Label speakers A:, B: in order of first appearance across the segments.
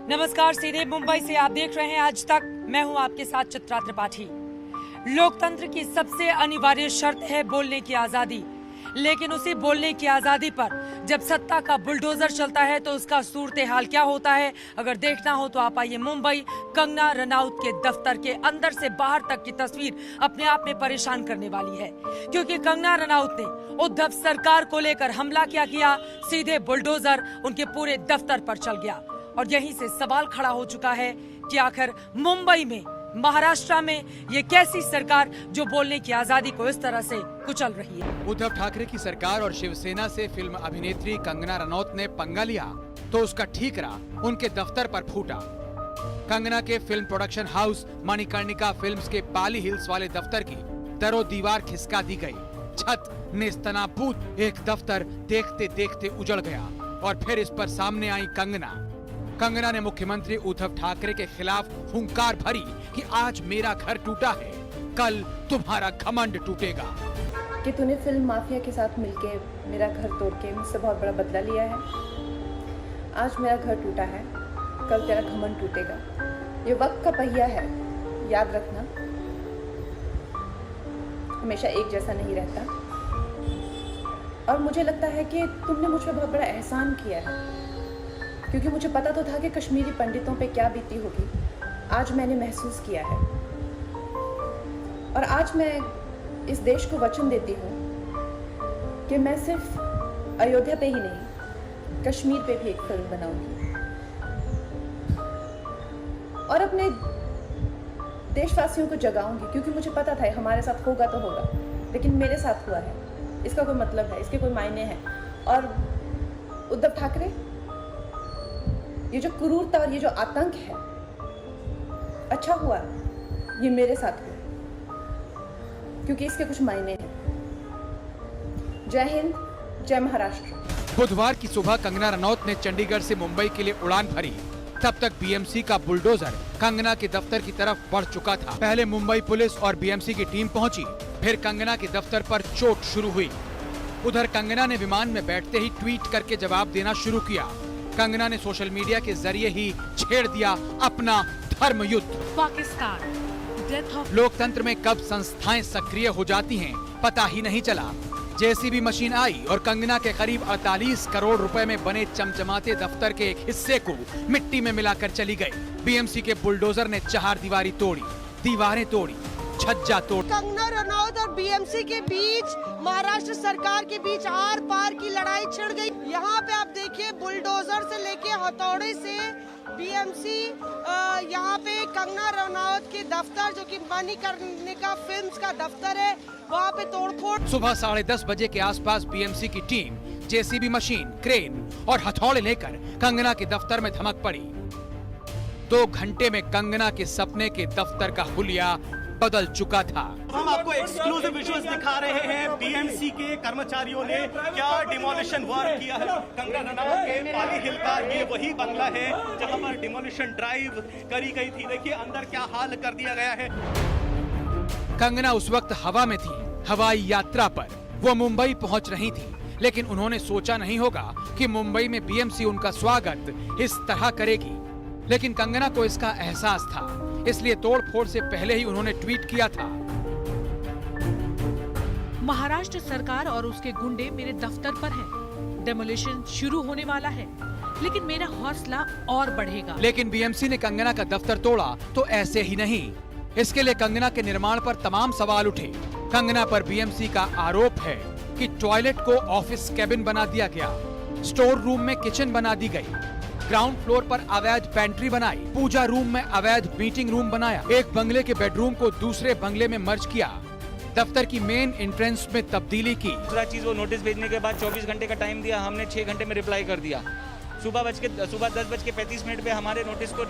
A: नमस्कार, सीधे मुंबई से आप देख रहे हैं आज तक। मैं हूं आपके साथ चित्रा त्रिपाठी। लोकतंत्र की सबसे अनिवार्य शर्त है बोलने की आजादी, लेकिन उसी बोलने की आजादी पर जब सत्ता का बुलडोजर चलता है तो उसका सूरत हाल क्या होता है, अगर देखना हो तो आप आइए मुंबई। कंगना रनौत के दफ्तर के अंदर से बाहर तक की तस्वीर अपने आप में परेशान करने वाली है, क्योंकि कंगना रनौत ने उद्धव सरकार को लेकर हमला क्या किया, सीधे बुलडोजर उनके पूरे दफ्तर पर चल गया। और यहीं से सवाल खड़ा हो चुका है कि आखिर मुंबई में, महाराष्ट्र में ये कैसी सरकार जो बोलने की आजादी को इस तरह से कुचल रही है।
B: उद्धव ठाकरे की सरकार और शिवसेना से फिल्म अभिनेत्री कंगना रनौत ने पंगा लिया तो उसका ठीकरा उनके दफ्तर पर फूटा। कंगना के film production house Manikarnika films के पाली हिल्स वाले दफ्तर की दरो दीवार खिसका दी गई। छत नेस्तनाबूत एक दफ्तर देखते देखते उजड़ गया और फिर इस पर सामने आई कंगना ने मुख्यमंत्री उद्धव ठाकरे के खिलाफ हुंकार भरी कि आज मेरा घर टूटा है, कल तुम्हारा घमंड टूटेगा।
C: कि तूने फिल्म माफिया के साथ मिलके मेरा घर तोड़ के मुझसे बहुत बड़ा बदला लिया है। आज मेरा घर टूटा है, कल तेरा घमंड टूटेगा। ये वक्त का पहिया है, याद रखना, हमेशा एक जैसा नहीं रहता। और मुझे लगता है कि तुमने मुझ पर बहुत बड़ा एहसान किया है, क्योंकि मुझे पता तो था कि कश्मीरी पंडितों पे क्या बीती होगी। आज मैंने महसूस किया है और आज मैं इस देश को वचन देती हूँ कि मैं सिर्फ अयोध्या पे ही नहीं, कश्मीर पे भी एक फिल्म बनाऊंगी और अपने देशवासियों को जगाऊंगी, क्योंकि मुझे पता था हमारे साथ होगा तो होगा, लेकिन मेरे साथ हुआ है, इसका कोई मतलब है, इसके कोई मायने हैं। और उद्धव ठाकरे, ये जो क्रूरता और ये जो आतंक है, अच्छा हुआ ये मेरे साथ हुआ, क्योंकि इसके कुछ मायने हैं। जय हिंद, जय महाराष्ट्र।
B: बुधवार की सुबह कंगना रनौत ने चंडीगढ़ से मुंबई के लिए उड़ान भरी। तब तक बीएमसी का बुलडोजर कंगना के दफ्तर की तरफ बढ़ चुका था। पहले मुंबई पुलिस और बीएमसी की टीम पहुंची, फिर कंगना के दफ्तर पर चोट शुरू हुई। उधर कंगना ने विमान में बैठते ही ट्वीट करके जवाब देना शुरू किया। कंगना ने सोशल मीडिया के जरिए ही छेड़ दिया अपना धर्म युद्ध।
A: पाकिस्तान, डेथ ऑफ
B: लोकतंत्र में कब संस्थाएं सक्रिय हो जाती हैं पता ही नहीं चला। जेसीबी मशीन आई और कंगना के करीब 48 करोड़ रुपए में बने चमचमाते दफ्तर के एक हिस्से को मिट्टी में मिलाकर चली गई। बीएमसी के बुलडोजर ने चारदीवारी तोड़ी, दीवारें तोड़ी, छज्जा तोड़।
D: कंगना रनौत और बीएमसी के बीच, महाराष्ट्र सरकार के बीच आर पार की लड़ाई छिड़ गई। यहाँ पे आप देखिए, बुलडोजर से लेके हथौड़े से बीएमसी यहाँ पे कंगना रनौत के दफ्तर, जो कि मणिकर्णिका फिल्म्स का दफ्तर है, वहाँ पे तोड़फोड़।
B: सुबह 10:30 बजे के आसपास बीएमसी की टीम जेसीबी मशीन, क्रेन और हथौड़े लेकर कंगना के दफ्तर में धमक पड़ी। 2 घंटे में कंगना के सपने के दफ्तर का हुलिया बदल चुका था।
E: हम आपको एक्सक्लूसिव विजुअल्स दिखा रहे हैं। बीएमसी के कर्मचारियों ने क्या डिमोलिशन वर्क किया है। कंगना रनौत के पाली हिल का ये वही बंगला है जहां पर डिमोलिशन ड्राइव करी गई थी। देखिए अंदर क्या हाल कर दिया गया है।
B: कंगना उस वक्त हवा में थी, हवाई यात्रा पर। वो मुंबई पहुंच रही थी, लेकिन उन्होंने सोचा नहीं होगा कि मुंबई में बीएमसी उनका स्वागत इस तरह करेगी। लेकिन कंगना को इसका एहसास था, इसलिए तोड़फोड़ से पहले ही उन्होंने ट्वीट किया था।
F: महाराष्ट्र सरकार और उसके गुंडे मेरे दफ्तर पर हैं। डेमोलिशन शुरू होने वाला है, लेकिन मेरा हौसला और बढ़ेगा।
B: लेकिन बीएमसी ने कंगना का दफ्तर तोड़ा तो ऐसे ही नहीं। इसके लिए कंगना के निर्माण पर तमाम सवाल उठे। कंगना पर बीएमसी का आरोप है कि टॉयलेट को ऑफिस कैबिन बना दिया गया, स्टोर रूम में किचन बना दी गई, ग्राउंड फ्लोर पर अवैध पेंट्री बनाई, पूजा रूम में अवैध मीटिंग रूम बनाया, एक बंगले के बेडरूम को दूसरे बंगले में मर्ज किया, दफ्तर की मेन एंट्रेंस में तब्दीली की।
G: दूसरा चीज, वो नोटिस भेजने के बाद 24 घंटे का टाइम दिया, हमने 6 घंटे में रिप्लाई कर दिया। सुबह 10:35 पे हमारे नोटिस को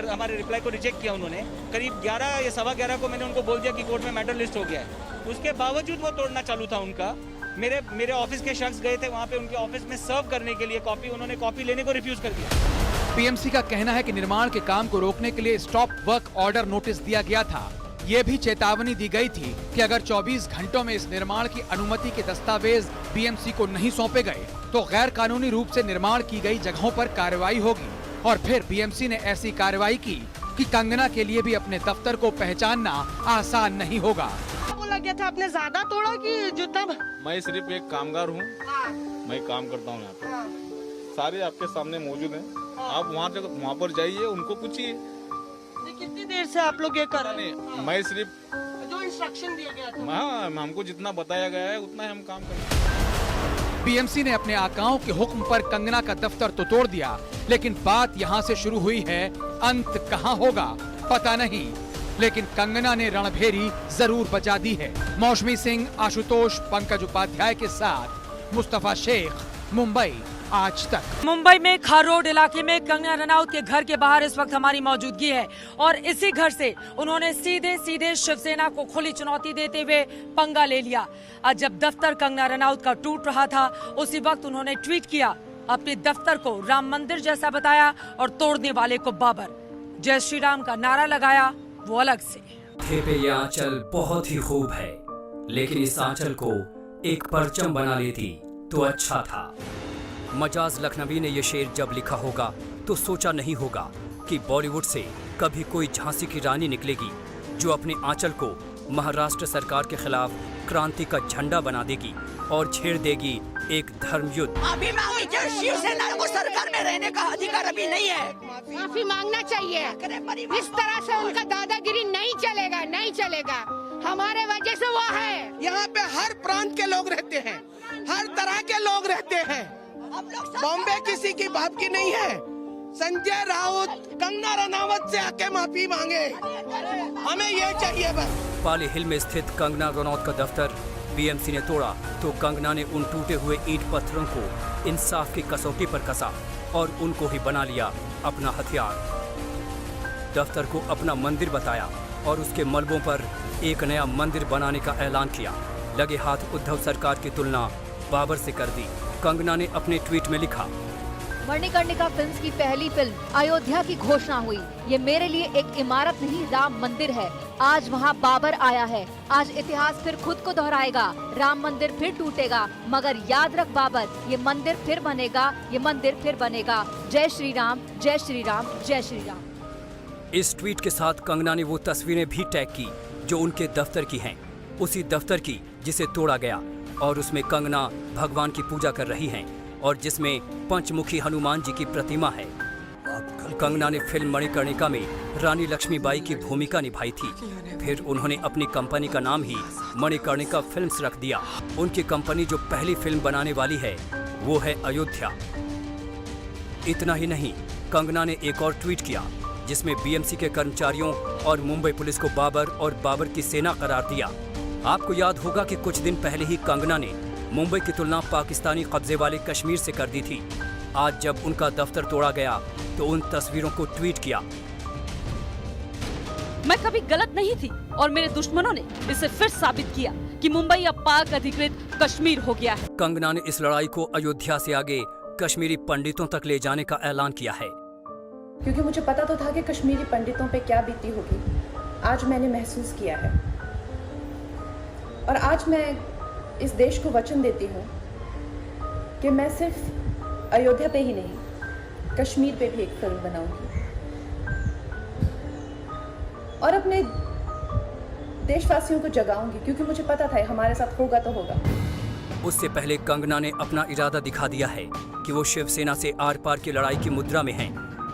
G: हमारे रिप्लाई को रिजेक्ट किया उन्होंने। करीब 11 या 11:15 को मैंने उनको बोल दिया कि कोर्ट में मैटर लिस्ट हो गया है। उसके बावजूद वो तोड़ना चालू था उनका। मेरे ऑफिस के शख्स गए थे वहाँ पे उनके ऑफिस में सर्व करने के लिए कॉपी, उन्होंने कॉपी लेने को रिफ्यूज कर दिया।
B: बीएमसी का कहना है कि निर्माण के काम को रोकने के लिए स्टॉप वर्क ऑर्डर नोटिस दिया गया था। ये भी चेतावनी दी गई थी कि अगर 24 घंटों में इस निर्माण की अनुमति के दस्तावेज बीएमसी को नहीं सौंपे गए तो गैर कानूनी रूप से निर्माण की गई जगहों पर कार्रवाई होगी। और फिर बीएमसी ने ऐसी कार्रवाई की कि कंगना के लिए भी अपने दफ्तर को पहचानना आसान नहीं होगा।
D: बोला गया था आपने ज्यादा तोड़ा कि जितना?
H: मैं सिर्फ एक कामगार हूँ, मैं काम करता हूँ यहाँ पे। सारे आपके सामने मौजूद हैं, आप वहाँ पर जाइए, उनको पूछिए।
D: कितनी देर से आप लोग ये कर रहे हैं?
H: मैं सिर्फ
D: जो इंस्ट्रक्शन दिया गया था,
H: हाँ, हमको जितना बताया गया है उतना ही हम काम करते हैं।
B: बीएमसी ने अपने आकाओं के हुक्म पर कंगना का दफ्तर तो तोड़ दिया, लेकिन बात यहाँ से शुरू हुई है, अंत कहाँ होगा पता नहीं। लेकिन कंगना ने रणभेरी जरूर बजा दी है। मौसमी सिंह, आशुतोष, पंकज उपाध्याय के साथ मुस्तफा शेख, मुंबई, आज तक।
A: मुंबई में खार रोड इलाके में कंगना रनौत के घर के बाहर इस वक्त हमारी मौजूदगी है और इसी घर से उन्होंने सीधे सीधे शिवसेना को खुली चुनौती देते हुए पंगा ले लिया। आज जब दफ्तर कंगना रनौत का टूट रहा था, उसी वक्त उन्होंने ट्वीट किया, अपने दफ्तर को राम मंदिर जैसा बताया और तोड़ने वाले को बाबर। जय श्री राम का नारा लगाया, वो अलग से।
I: थे पे ये आंचल बहुत ही खूब है, लेकिन इस आंचल को एक परचम बना लेती तो अच्छा था। मजाज लखनवी ने यह शेर जब लिखा होगा तो सोचा नहीं होगा कि बॉलीवुड से कभी कोई झांसी की रानी निकलेगी जो अपने आंचल को महाराष्ट्र सरकार के खिलाफ क्रांति का झंडा बना देगी और छेड़ देगी एक धर्म युद्ध।
J: अभी शिवसेना को सरकार में रहने का अधिकार अभी नहीं है,
K: माफी मांगना चाहिए। इस तरह से उनका दादागिरी नहीं चलेगा, नहीं चलेगा। हमारे वजह से वो है।
D: यहाँ पे हर प्रांत के लोग रहते हैं, हर तरह के लोग रहते हैं। बॉम्बे किसी की बाप की नहीं है। संजय राउत कंगना रनावत से आके माफी मांगे, हमें ये चाहिए बस।
I: पाली हिल में स्थित कंगना रनौत का दफ्तर बीएमसी ने तोड़ा तो कंगना ने उन टूटे हुए ईंट पत्थरों को इंसाफ की कसौटी पर कसा और उनको ही बना लिया अपना हथियार। दफ्तर को अपना मंदिर बताया और उसके मलबों पर एक नया मंदिर बनाने का ऐलान किया। लगे हाथ उद्धव सरकार की तुलना बाबर से कर दी। कंगना ने अपने ट्वीट में लिखा,
L: मणिकर्णिका फिल्म्स की पहली फिल्म अयोध्या की घोषणा हुई। ये मेरे लिए एक इमारत नहीं, राम मंदिर है। आज वहाँ बाबर आया है। आज इतिहास फिर खुद को दोहराएगा। राम मंदिर फिर टूटेगा, मगर याद रख बाबर, ये मंदिर फिर बनेगा, ये मंदिर फिर बनेगा। जय श्री राम, जय श्री राम, जय श्री राम।
I: इस ट्वीट के साथ कंगना ने वो तस्वीरें भी टैग की जो उनके दफ्तर की हैं, उसी दफ्तर की जिसे तोड़ा गया और उसमें कंगना भगवान की पूजा कर रही हैं और जिसमें पंचमुखी हनुमान जी की प्रतिमा है। कंगना ने फिल्म मणिकर्णिका में रानी लक्ष्मीबाई की भूमिका निभाई थी। फिर उन्होंने अपनी कंपनी का नाम ही मणिकर्णिका फिल्म्स रख दिया। उनकी कंपनी जो पहली फिल्म बनाने वाली है वो है अयोध्या। इतना ही नहीं, कंगना ने एक और ट्वीट किया जिसमें बीएमसी के कर्मचारियों और मुंबई पुलिस को बाबर और बाबर की सेना करार दिया। आपको याद होगा कि कुछ दिन पहले ही कंगना ने मुंबई की तुलना पाकिस्तानी कब्जे वाले कश्मीर से कर दी थी। आज जब उनका दफ्तर तोड़ा गया तो उन तस्वीरों को ट्वीट किया।
L: मैं कभी गलत नहीं थी और मेरे दुश्मनों ने इसे फिर साबित किया कि मुंबई अब पाक अधिकृत कश्मीर हो गया है।
I: कंगना ने इस लड़ाई को अयोध्या से आगे कश्मीरी पंडितों तक ले जाने का ऐलान किया है।
C: क्योंकि मुझे पता तो था कि कश्मीरी पंडितों पे क्या बीती होगी। आज मैंने महसूस किया है और आज मैं इस देश को वचन देती हूँ कि मैं सिर्फ अयोध्या पे ही नहीं, कश्मीर पे भी एक फिल्म बनाऊंगी और अपने देशवासियों को जगाऊंगी, क्योंकि मुझे पता था हमारे साथ होगा तो होगा।
I: उससे पहले कंगना ने अपना इरादा दिखा दिया है कि वो शिवसेना से आर पार की लड़ाई की मुद्रा में हैं।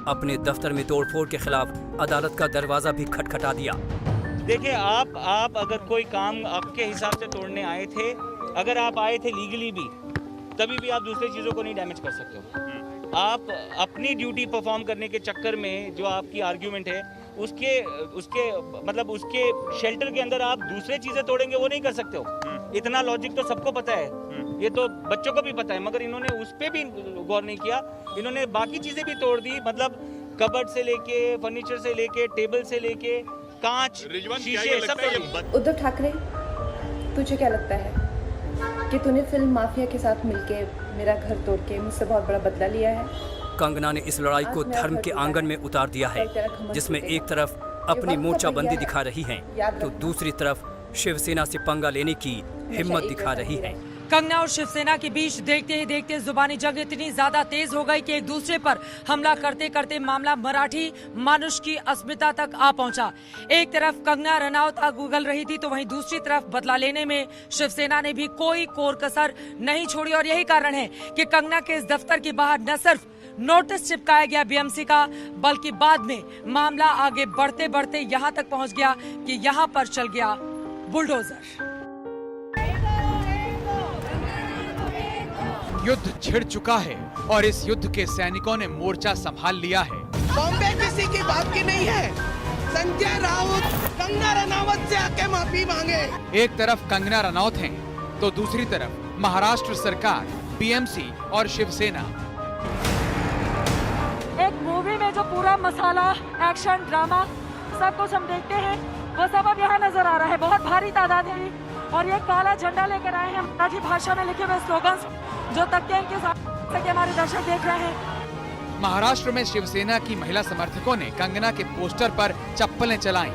I: अपने दफ्तर में तोड़फोड़ के खिलाफ अदालत का दरवाजा भी खटखटा दिया।
G: देखिए, आप अगर कोई काम आपके हिसाब से तोड़ने आए थे, अगर आप आए थे लीगली भी, तभी भी आप दूसरी चीज़ों को नहीं डैमेज कर सकते हो। आप अपनी ड्यूटी परफॉर्म करने के चक्कर में जो आपकी आर्ग्यूमेंट है उसके शेल्टर के अंदर आप दूसरे चीज़ें तोड़ेंगे, वो नहीं कर सकते हो। इतना लॉजिक तो सबको पता है, ये तो बच्चों को भी पता है, मगर इन्होंने उस पर भी गौर नहीं किया। इन्होंने बाकी चीज़ें भी तोड़ दी, मतलब कबर्ड से लेके फर्नीचर से लेके टेबल से लेके कांच, शीशे, सब।
C: उद्धव ठाकरे, तुझे क्या लगता है कि तूने फिल्म माफिया के साथ मिलके मेरा घर तोड़ के मुझसे बहुत बड़ा बदला लिया है?
I: कंगना ने इस लड़ाई को धर्म के आंगन में उतार दिया है, जिसमें एक तरफ अपनी मोर्चाबंदी दिखा रही हैं, तो दूसरी तरफ शिवसेना से पंगा लेने की हिम्मत दिखा रही हैं।
A: कंगना और शिवसेना के बीच देखते ही देखते जुबानी जंग इतनी ज्यादा तेज हो गई कि एक दूसरे पर हमला करते करते मामला मराठी मानुष की अस्मिता तक आ पहुंचा। एक तरफ कंगना रनौत आग उगल रही थी तो वहीं दूसरी तरफ बदला लेने में शिवसेना ने भी कोई कोर कसर नहीं छोड़ी और यही कारण है कि कंगना के इस दफ्तर के बाहर न सिर्फ नोटिस चिपकाया गया बीएमसी का, बल्कि बाद में मामला आगे बढ़ते बढ़ते यहाँ तक पहुँच गया कि यहाँ पर चल गया बुलडोजर।
B: युद्ध छिड़ चुका है और इस युद्ध के सैनिकों ने मोर्चा संभाल लिया है।
J: बॉम्बे किसी की बात की नहीं है। संजय राउत कंगना रनावत से आके माफी मांगे।
B: एक तरफ कंगना रनौत हैं, तो दूसरी तरफ महाराष्ट्र सरकार, बीएमसी और शिवसेना।
A: एक मूवी में जो पूरा मसाला, एक्शन, ड्रामा सब कुछ हम देखते हैं वो सब अब यहाँ नजर आ रहा है। बहुत भारी तादाद है और ये काला झंडा लेकर आए हैं मराठी भाषा में लिखे हुए स्लोगन्स जो तकिया के साथ हमारे दर्शक देख रहे हैं।
B: महाराष्ट्र में शिवसेना की महिला समर्थकों ने कंगना के पोस्टर पर चप्पलें चलाई।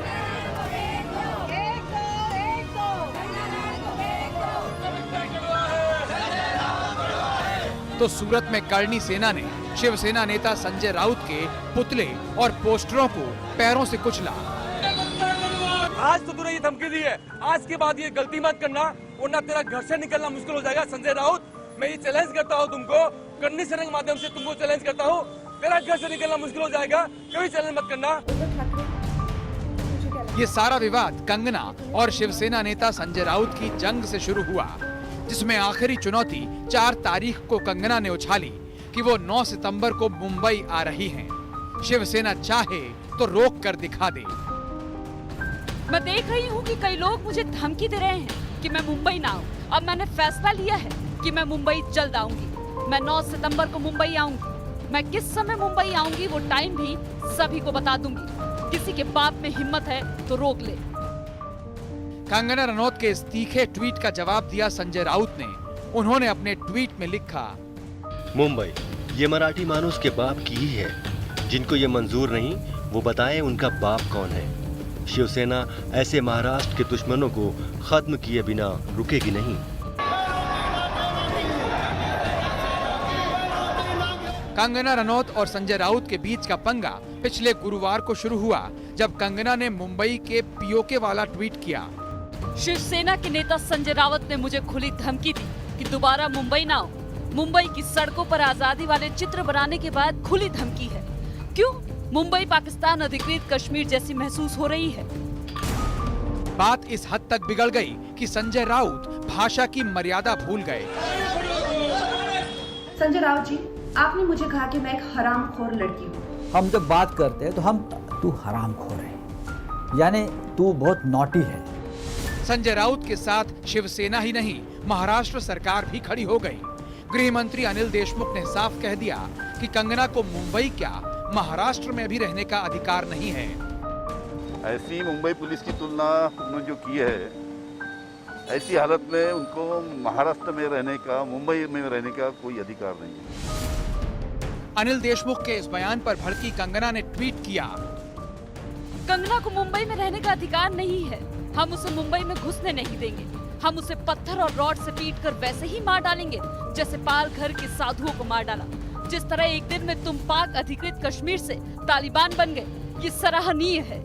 B: तो सूरत में करणी सेना ने शिवसेना नेता संजय राउत के पुतले और पोस्टरों को पैरों से कुचला।
M: आज तो तूने ये धमकी दी है, आज के बाद ये गलती मत करना वरना तेरा घर से निकलना मुश्किल हो जाएगा। संजय राउत, मैं ये चैलेंज करता हूँ तुमको, करनी सेना के माध्यम से तुमको चैलेंज करता हूँ, तेरा घर से निकलना मुश्किल हो जाएगा, कभी चैलेंज मत करना।
B: ये सारा विवाद कंगना और शिवसेना नेता संजय राउत की जंग से शुरू हुआ, जिसमें आखिरी चुनौती 4 तारीख को कंगना ने उछाली कि वो 9 सितंबर को मुंबई आ रही हैं। शिवसेना चाहे तो रोक कर दिखा दे।
N: मैं देख रही हूँ कि कई लोग मुझे धमकी दे रहे हैं कि मैं मुंबई ना आऊँ। अब मैंने फैसला लिया है कि मैं मुंबई जल्द आऊंगी। मैं 9 सितंबर को मुंबई आऊंगी। मैं किस समय मुंबई आऊंगी वो टाइम भी सभी को बता दूंगी। किसी के बाप में हिम्मत है तो रोक ले।
B: कंगना रनौत के इस तीखे ट्वीट का जवाब दिया संजय राउत ने। उन्होंने अपने ट्वीट में लिखा,
O: मुंबई ये मराठी मानुस के बाप की ही है। जिनको ये मंजूर नहीं वो बताएं उनका बाप कौन है। शिवसेना ऐसे महाराष्ट्र के दुश्मनों को खत्म किए बिना रुकेगी नहीं।
B: कंगना रनौत और संजय राउत के बीच का पंगा पिछले गुरुवार को शुरू हुआ, जब कंगना ने मुंबई के पीओके वाला ट्वीट किया।
N: शिवसेना के नेता संजय राउत ने मुझे खुली धमकी दी कि दोबारा मुंबई ना आओ। मुंबई की सड़कों पर आजादी वाले चित्र बनाने के बाद खुली धमकी है। क्यों? मुंबई पाकिस्तान अधिकृत कश्मीर जैसी महसूस हो रही है।
B: बात इस हद तक बिगड़ गई कि संजय राउत भाषा की मर्यादा भूल गए।
C: संजय राउत जी, आपने मुझे कहा कि मैं एक हरामखोर लड़की हूँ।
P: हम जब बात करते हैं तो हम तू हरामखोर है, यानी तू बहुत नॉटी है।
B: संजय राउत के साथ शिवसेना ही नहीं, महाराष्ट्र सरकार भी खड़ी हो गई। गृह मंत्री अनिल देशमुख ने साफ कह दिया कि कंगना को मुंबई क्या महाराष्ट्र में भी रहने का अधिकार नहीं है।
Q: ऐसी मुंबई पुलिस की तुलना उन्होंने जो की है, ऐसी हालत में उनको महाराष्ट्र में रहने का, मुंबई में रहने का कोई अधिकार नहीं है।
B: अनिल देशमुख के इस बयान पर भड़की कंगना ने ट्वीट किया,
N: कंगना को मुंबई में रहने का अधिकार नहीं है। हम उसे मुंबई में घुसने नहीं देंगे। हम उसे पत्थर और रॉड से पीट कर वैसे ही मार डालेंगे जैसे पाल घर के साधुओं को मार डाला। जिस तरह एक दिन में तुम पाक अधिकृत कश्मीर से तालिबान बन गए, ये सराहनीय है।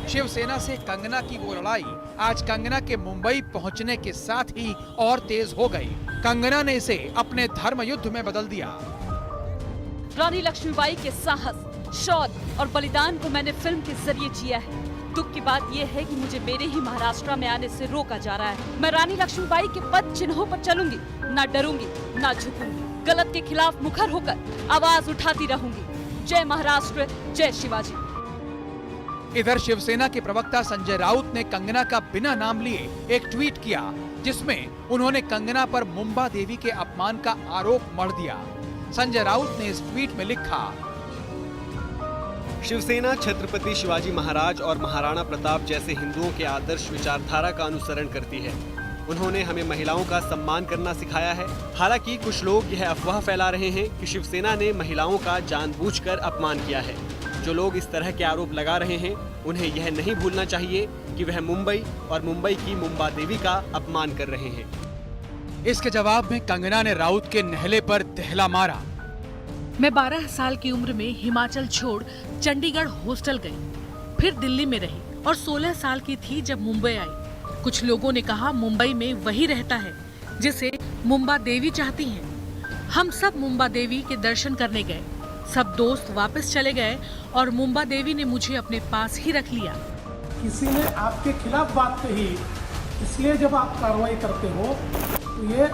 B: शिवसेना से कंगना की वो लड़ाई आज कंगना के मुंबई पहुंचने के साथ ही और तेज हो गई। कंगना ने इसे अपने धर्म युद्ध में बदल दिया।
N: रानी लक्ष्मीबाई के साहस, शौर्य और बलिदान को मैंने फिल्म के जरिए जिया है। दुख की बात यह है कि मुझे मेरे ही महाराष्ट्र में आने से रोका जा रहा है। मैं रानी लक्ष्मीबाई के पद चिन्हों पर चलूंगी, ना डरूंगी, ना झुकूंगी। गलत के खिलाफ मुखर होकर आवाज उठाती रहूंगी। जय महाराष्ट्र, जय शिवाजी।
B: इधर शिवसेना के प्रवक्ता संजय राउत ने कंगना का बिना नाम लिए एक ट्वीट किया, जिसमें उन्होंने कंगना पर मुंबा देवी के अपमान का आरोप मढ़ दिया। संजय राउत ने इस ट्वीट में लिखा,
R: शिवसेना छत्रपति शिवाजी महाराज और महाराणा प्रताप जैसे हिंदुओं के आदर्श विचारधारा का अनुसरण करती है। उन्होंने हमें महिलाओं का सम्मान करना सिखाया है। हालांकि कुछ लोग यह अफवाह फैला रहे हैं कि शिवसेना ने महिलाओं का जानबूझकर अपमान किया है। जो लोग इस तरह के आरोप लगा रहे हैं, उन्हें यह नहीं भूलना चाहिए कि वह मुंबई और मुंबई की मुंबा देवी का अपमान कर रहे हैं।
B: इसके जवाब में कंगना ने राउत के नहले पर दहला मारा।
F: मैं 12 साल की उम्र में हिमाचल छोड़ चंडीगढ़ हॉस्टल गई, फिर दिल्ली में रही और 16 साल की थी जब मुंबई आई। कुछ लोगों ने कहा मुंबई में वही रहता है जिसे मुंबा देवी चाहती हैं। हम सब मुंबा देवी के दर्शन करने गए। सब दोस्त वापस चले गए और मुंबा देवी ने मुझे अपने पास ही रख लिया।
S: किसी ने आपके खिलाफ बात कही, इसलिए जब आप कार्रवाई करते हो तो ये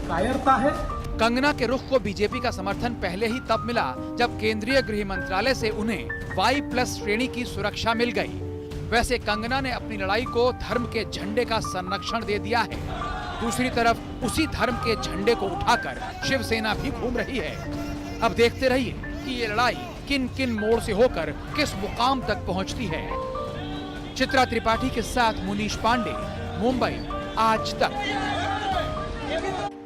S: कायरता है।
B: कंगना के रुख को बीजेपी का समर्थन पहले ही तब मिला जब केंद्रीय गृह मंत्रालय से उन्हें Y+ श्रेणी की सुरक्षा मिल गई। वैसे कंगना ने अपनी लड़ाई को धर्म के झंडे का संरक्षण दे दिया है। दूसरी तरफ उसी धर्म के झंडे को उठाकर शिवसेना भी घूम रही है। अब देखते रहिए कि ये लड़ाई किन किन मोड़ से होकर किस मुकाम तक पहुंचती है। चित्रा त्रिपाठी के साथ मुनीश पांडे, मुंबई, आज तक।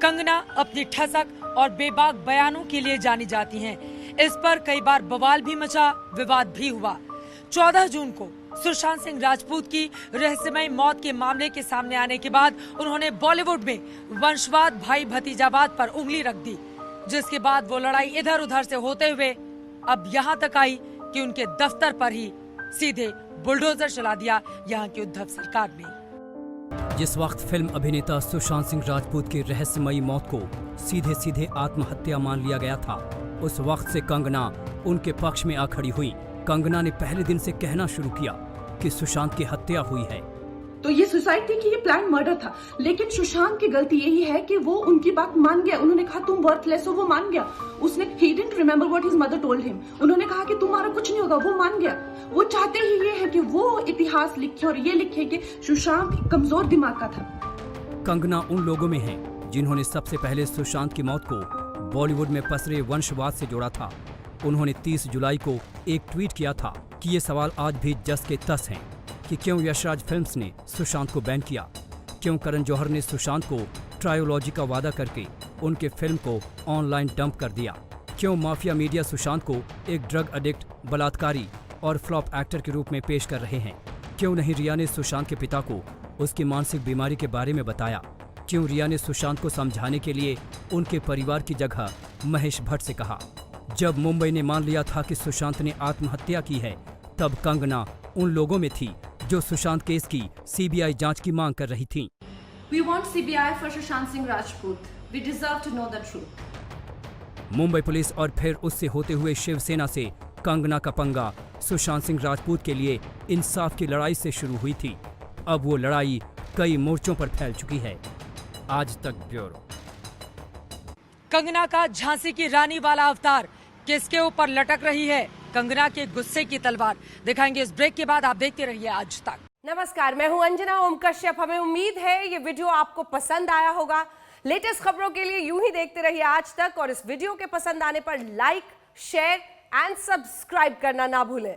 A: कंगना अपनी ठसक और बेबाक बयानों के लिए जानी जाती हैं। इस पर कई बार बवाल भी मचा, विवाद भी हुआ। 14 जून को सुशांत सिंह राजपूत की रहस्यमय मौत के मामले के सामने आने के बाद उन्होंने बॉलीवुड में वंशवाद, भाई भतीजावाद पर उंगली रख दी, जिसके बाद वो लड़ाई इधर उधर से होते हुए अब यहाँ तक आई कि उनके दफ्तर पर ही सीधे बुलडोजर चला दिया यहाँ की उद्धव सरकार ने।
I: जिस वक्त फिल्म अभिनेता सुशांत सिंह राजपूत की रहस्यमयी मौत को सीधे सीधे आत्महत्या मान लिया गया था, उस वक्त से कंगना उनके पक्ष में आ खड़ी हुई। कंगना ने पहले दिन से कहना शुरू किया कि सुशांत की हत्या हुई है।
C: तो ये सुसाइड थी कि ये प्लान मर्डर था, लेकिन सुशांत की गलती यही है कि वो उनकी बात मान गया। उन्होंने कहा तुम वर्थलेस हो, वो मान गया। उसने he didn't remember what his mother told him। उन्होंने कहा कि तुम्हारा कुछ नहीं होगा, वो मान गया। वो चाहते ही ये है कि वो इतिहास लिखे और ये लिखे कि सुशांत कमजोर दिमाग का था।
I: कंगना उन लोगों में है जिन्होंने सबसे पहले सुशांत की मौत को बॉलीवुड में पसरे वंशवाद से जोड़ा था। उन्होंने 30 जुलाई को एक ट्वीट किया था कि ये सवाल आज भी जस के तस हैं कि क्यों यशराज फिल्म्स ने सुशांत को बैन किया, क्यों करण जौहर ने सुशांत को ट्रायोलॉजी का वादा करके उनके फिल्म को ऑनलाइन डंप कर दिया, क्यों माफिया मीडिया सुशांत को एक ड्रग एडिक्ट, बलात्कारी और फ्लॉप एक्टर के रूप में पेश कर रहे हैं, क्यों नहीं रिया ने सुशांत के पिता को उसकी मानसिक बीमारी के बारे में बताया, क्यों रिया ने सुशांत को समझाने के लिए उनके परिवार की जगह महेश भट्ट से कहा। जब मुंबई ने मान लिया था कि सुशांत ने आत्महत्या की है, तब कंगना उन लोगों में थी जो सुशांत केस की CBI जांच की मांग कर रही थी।
C: We want CBI for Sushant Singh Rajput. We deserve to know the truth.
I: Mumbai police और फिर उससे होते हुए शिवसेना से कंगना का पंगा सुशांत सिंह राजपूत के लिए इंसाफ की लड़ाई से शुरू हुई थी। अब वो लड़ाई कई मोर्चों पर फैल चुकी है। आज तक ब्यूरो।
A: कंगना का झांसी की रानी वाला अवतार किसके ऊपर लटक रही है? कंगना के गुस्से की तलवार। दिखाएंगे इस ब्रेक के बाद। आप देखते रहिए आज तक।
T: नमस्कार, मैं हूं अंजना ओम कश्यप। हमें उम्मीद है ये वीडियो आपको पसंद आया होगा। लेटेस्ट खबरों के लिए यूं ही देखते रहिए आज तक और इस वीडियो के पसंद आने पर लाइक, शेयर एंड सब्सक्राइब करना ना भूलें।